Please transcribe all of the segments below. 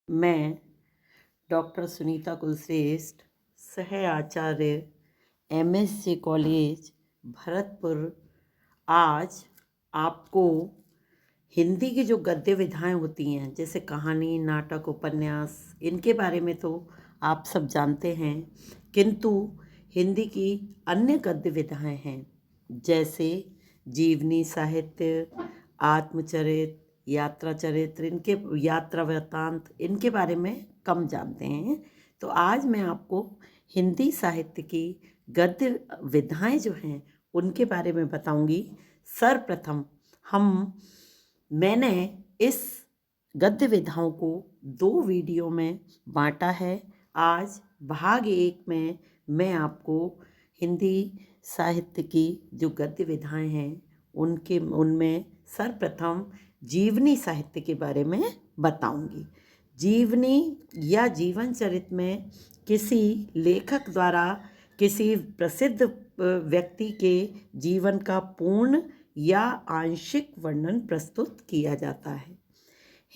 मैं डॉक्टर सुनीता कुलश्रेष्ठ, सह आचार्य MSc college Bharatpur, आज आपको हिंदी की जो गद्य विधाएं होती हैं, जैसे कहानी, नाटक, उपन्यास, इनके बारे में तो आप सब जानते हैं, किंतु हिंदी की अन्य गद्य विधाएं हैं, जैसे जीवनी साहित्य, आत्मचरित, यात्रा चरित्र, इनके यात्रा वृत्तांत, इनके बारे में कम जानते हैं। तो आज मैं आपको हिंदी साहित्य की गद्य विधाएं जो हैं उनके बारे में बताऊंगी। सर्वप्रथम मैंने इस गद्य विधाओं को 2 वीडियो में बांटा है। आज भाग 1 में मैं आपको हिंदी साहित्य की जो गद्य विधाएं हैं उनमें सर्वप्रथम जीवनी साहित्य के बारे में बताऊंगी। जीवनी या जीवन चरित्र में किसी लेखक द्वारा किसी प्रसिद्ध व्यक्ति के जीवन का पूर्ण या आंशिक वर्णन प्रस्तुत किया जाता है।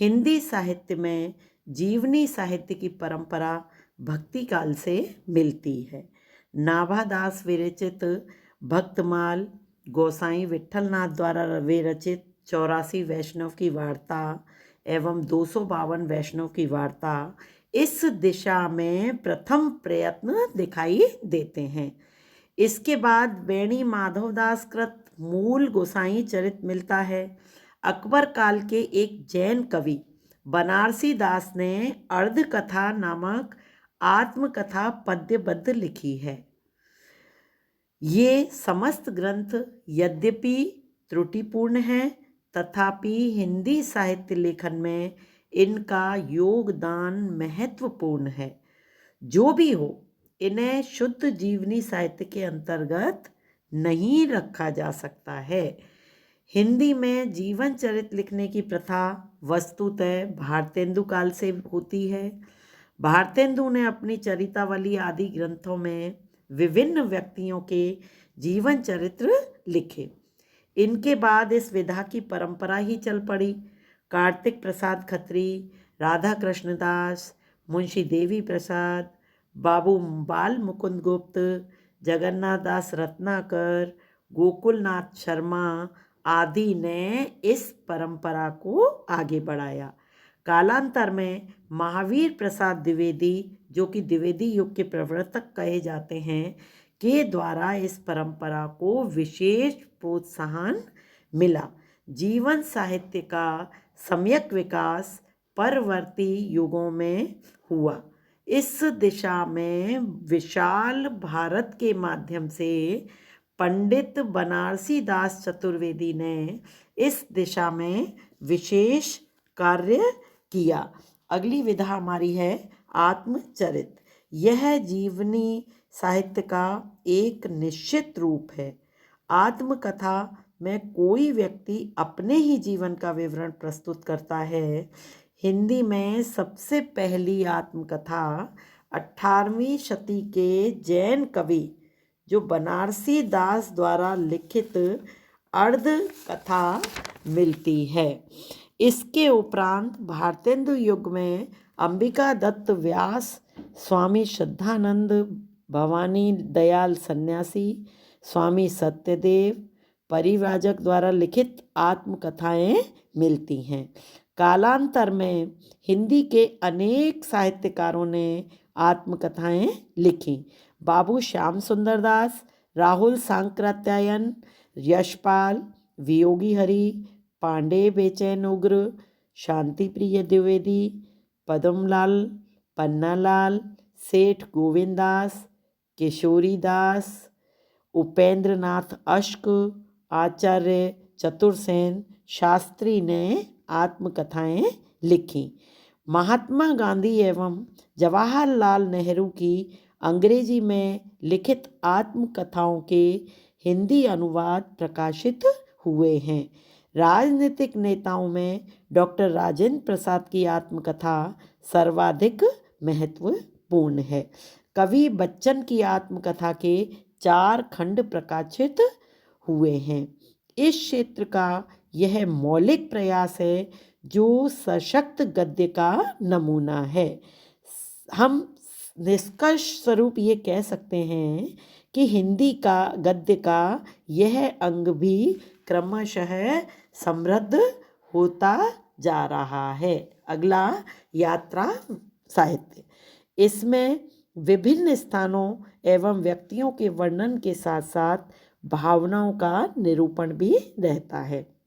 हिंदी साहित्य में जीवनी साहित्य की परंपरा भक्ति काल से मिलती है। नाभादास विरचित भक्तमाल, गोसाई विठलनाथ द्वारा विरचित 84 वैष्णव की वार्ता एवं 252 वैष्णव की वार्ता इस दिशा में प्रथम प्रयत्न दिखाई देते हैं। इसके बाद बेणी माधवदास कृत मूल गोसाई चरित मिलता है। अकबर काल के एक जैन कवि बनारसी दास ने अर्धकथा नामक आत्मकथा पद्यबद्ध लिखी है। ये समस्त ग्रंथ यद्यपि त्रुटिपूर्ण हैं, तथापि हिंदी साहित्य लेखन में इनका योगदान महत्वपूर्ण है। जो भी हो, इन्हें शुद्ध जीवनी साहित्य के अंतर्गत नहीं रखा जा सकता है। हिंदी में जीवन चरित्र लिखने की प्रथा वस्तुतः भारतेंदु काल से होती है। भारतेंदु ने अपनी चरितावली आदि ग्रंथों में विभिन्न व्यक्तियों के जीवन चरित्र लिखे। इनके बाद इस विधा की परंपरा ही चल पड़ी। कार्तिक प्रसाद खत्री, राधा कृष्णदास, मुंशी देवी प्रसाद, बाबू बाल मुकुंद गुप्त, जगन्नाथ दास रत्नाकर, गोकुलनाथ शर्मा आदि ने इस परंपरा को आगे बढ़ाया। कालांतर में महावीर प्रसाद द्विवेदी, जो कि द्विवेदी युग के प्रवर्तक कहे जाते हैं, के द्वारा इस परंपरा को विशेष प्रोत्साहन मिला। जीवन साहित्य का सम्यक विकास परवर्ती युगों में हुआ। इस दिशा में विशाल भारत के माध्यम से पंडित बनारसी दास चतुर्वेदी ने इस दिशा में विशेष कार्य किया। अगली विधा हमारी है आत्मचरित। यह जीवनी साहित्य का एक निश्चित रूप है। आत्मकथा में कोई व्यक्ति अपने ही जीवन का विवरण प्रस्तुत करता है। हिंदी में सबसे पहली आत्मकथा 18वीं शती के जैन कवि जो बनारसी दास द्वारा लिखित अर्ध कथा मिलती है। इसके उपरांत भारतेंदु युग में अंबिका दत्त व्यास, स्वामी श्रद्धानंद, भवानी दयाल सन्यासी, स्वामी सत्यदेव परिव्राजक द्वारा लिखित आत्मकथाएं मिलती हैं। कालांतर में हिंदी के अनेक साहित्यकारों ने आत्मकथाएं लिखी। बाबू श्याम सुंदर दास, राहुल सांकृत्यायन, यशपाल, वियोगी हरि, पांडे बेचैन उग्र, शांति प्रिय द्विवेदी, पद्मलाल, पन्नालाल, सेठ गोविंदास, किशोरी दास, उपेंद्र नाथ अश्क, आचार्य चतुरसेन शास्त्री ने आत्मकथाएं लिखी। महात्मा गांधी एवं जवाहरलाल नेहरू की अंग्रेजी में लिखित आत्मकथाओं के हिंदी अनुवाद प्रकाशित हुए हैं। राजनीतिक नेताओं में डॉक्टर राजेंद्र प्रसाद की आत्मकथा सर्वाधिक महत्वपूर्ण है। कवि बच्चन की आत्मकथा के 4 खंड प्रकाशित हुए हैं। इस क्षेत्र का यह मौलिक प्रयास है जो सशक्त गद्य का नमूना है। हम निष्कर्ष स्वरूप ये कह सकते हैं कि हिंदी का गद्य का यह अंग भी क्रमशः समृद्ध होता जा रहा है। अगला, यात्रा साहित्य। इसमें विभिन्न स्थानों एवं व्यक्तियों के वर्णन के साथ साथ भावनाओं का निरूपण भी रहता है।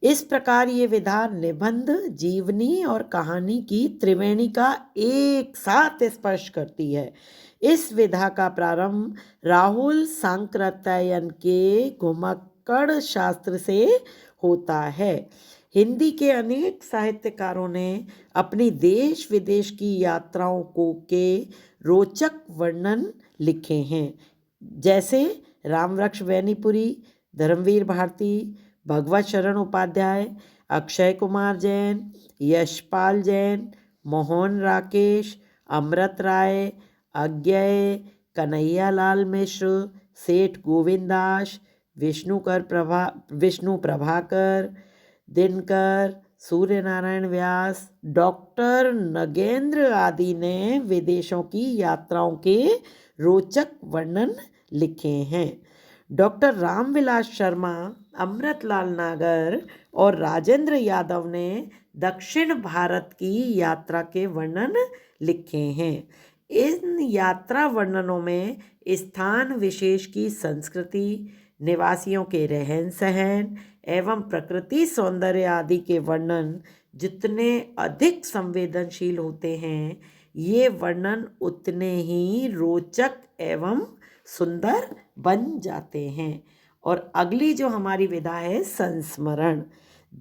इस प्रकार ये विधा निबंध, जीवनी और कहानी की त्रिवेणी का एक साथ स्पर्श करती है। इस विधा का प्रारंभ राहुल सांकृत्यायन के घुमक्कड़ शास्त्र से होता है। हिंदी के अनेक साहित्यकारों ने अपनी देश विदेश की यात्राओं के रोचक वर्णन लिखे हैं, जैसे रामवृक्ष वैनीपुरी, धर्मवीर भारती, भगवत शरण उपाध्याय, अक्षय कुमार जैन, यशपाल जैन, मोहन राकेश, अमृत राय, अज्ञेय, कन्हैयालाल मिश्र, सेठ गोविंदास, विष्णु प्रभाकर, दिनकर, सूर्य नारायण व्यास, डॉक्टर नगेंद्र आदि ने विदेशों की यात्राओं के रोचक वर्णन लिखे हैं। डॉक्टर रामविलास शर्मा, अमृतलाल नागर और राजेंद्र यादव ने दक्षिण भारत की यात्रा के वर्णन लिखे हैं। इन यात्रा वर्णनों में स्थान विशेष की संस्कृति, निवासियों के रहन सहन एवं प्रकृति सौंदर्य आदि के वर्णन जितने अधिक संवेदनशील होते हैं, ये वर्णन उतने ही रोचक एवं सुंदर बन जाते हैं। और अगली जो हमारी विधा है, संस्मरण।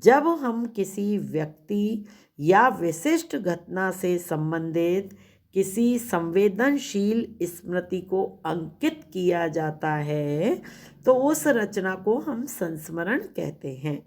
जब हम किसी व्यक्ति या विशिष्ट घटना से संबंधित किसी संवेदनशील स्मृति को अंकित किया जाता है, तो उस रचना को हम संस्मरण कहते हैं।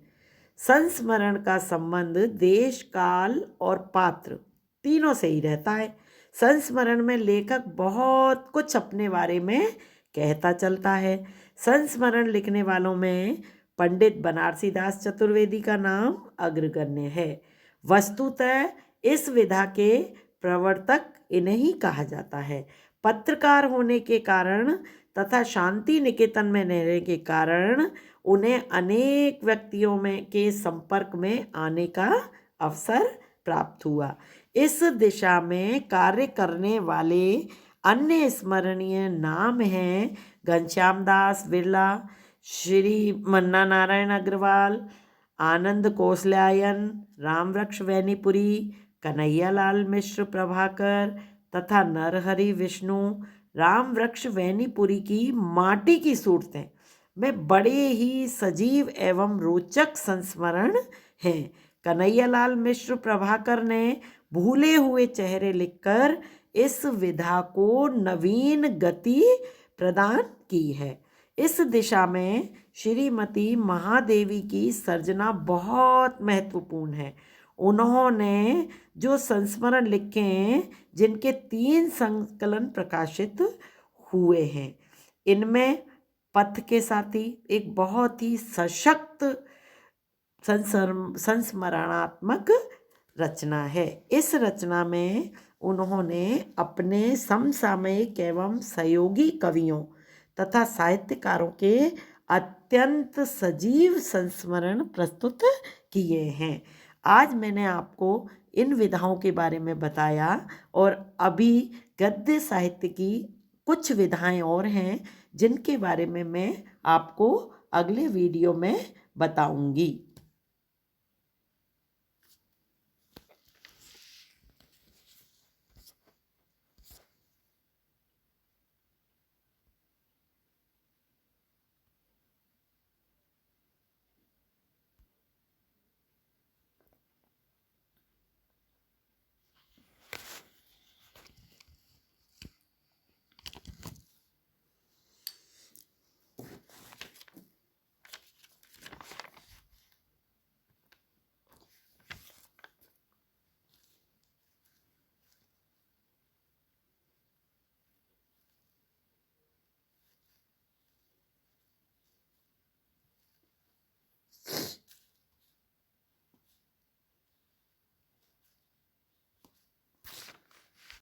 संस्मरण का संबंध देश, काल और पात्र तीनों से ही रहता है। संस्मरण में लेखक बहुत कुछ अपने बारे में कहता चलता है। संस्मरण लिखने वालों में पंडित बनारसी दास चतुर्वेदी का नाम अग्रगण्य है। वस्तुतः इस विधा के प्रवर्तक इन्हें ही कहा जाता है। पत्रकार होने के कारण तथा शांति निकेतन में रहने के कारण उन्हें अनेक व्यक्तियों के संपर्क में आने का अवसर प्राप्त हुआ। इस दिशा में कार्य करने वाले अन्य स्मरणीय नाम हैं घनश्याम दास बिरला, श्री मन्ना नारायण अग्रवाल, आनंद कोसलायन, रामवृक्ष वैनीपुरी, कन्हैयालाल मिश्र प्रभाकर तथा नरहरि विष्णु। रामवृक्ष वैनीपुरी की माटी की सूरतें में बड़े ही सजीव एवं रोचक संस्मरण हैं। कन्हैयालाल मिश्र प्रभाकर ने भूले हुए चेहरे लिखकर इस विधा को नवीन गति प्रदान की है। इस दिशा में श्रीमती महादेवी की सर्जना बहुत महत्वपूर्ण है। उन्होंने जो संस्मरण लिखे हैं, जिनके 3 संकलन प्रकाशित हुए हैं, इनमें पथ के साथी एक बहुत ही सशक्त संस्मरणात्मक रचना है। इस रचना में उन्होंने अपने समसामयिक एवं सहयोगी कवियों तथा साहित्यकारों के अत्यंत सजीव संस्मरण प्रस्तुत किए हैं। आज मैंने आपको इन विधाओं के बारे में बताया और अभी गद्य साहित्य की कुछ विधाएं और हैं जिनके बारे में मैं आपको अगले वीडियो में बताऊंगी।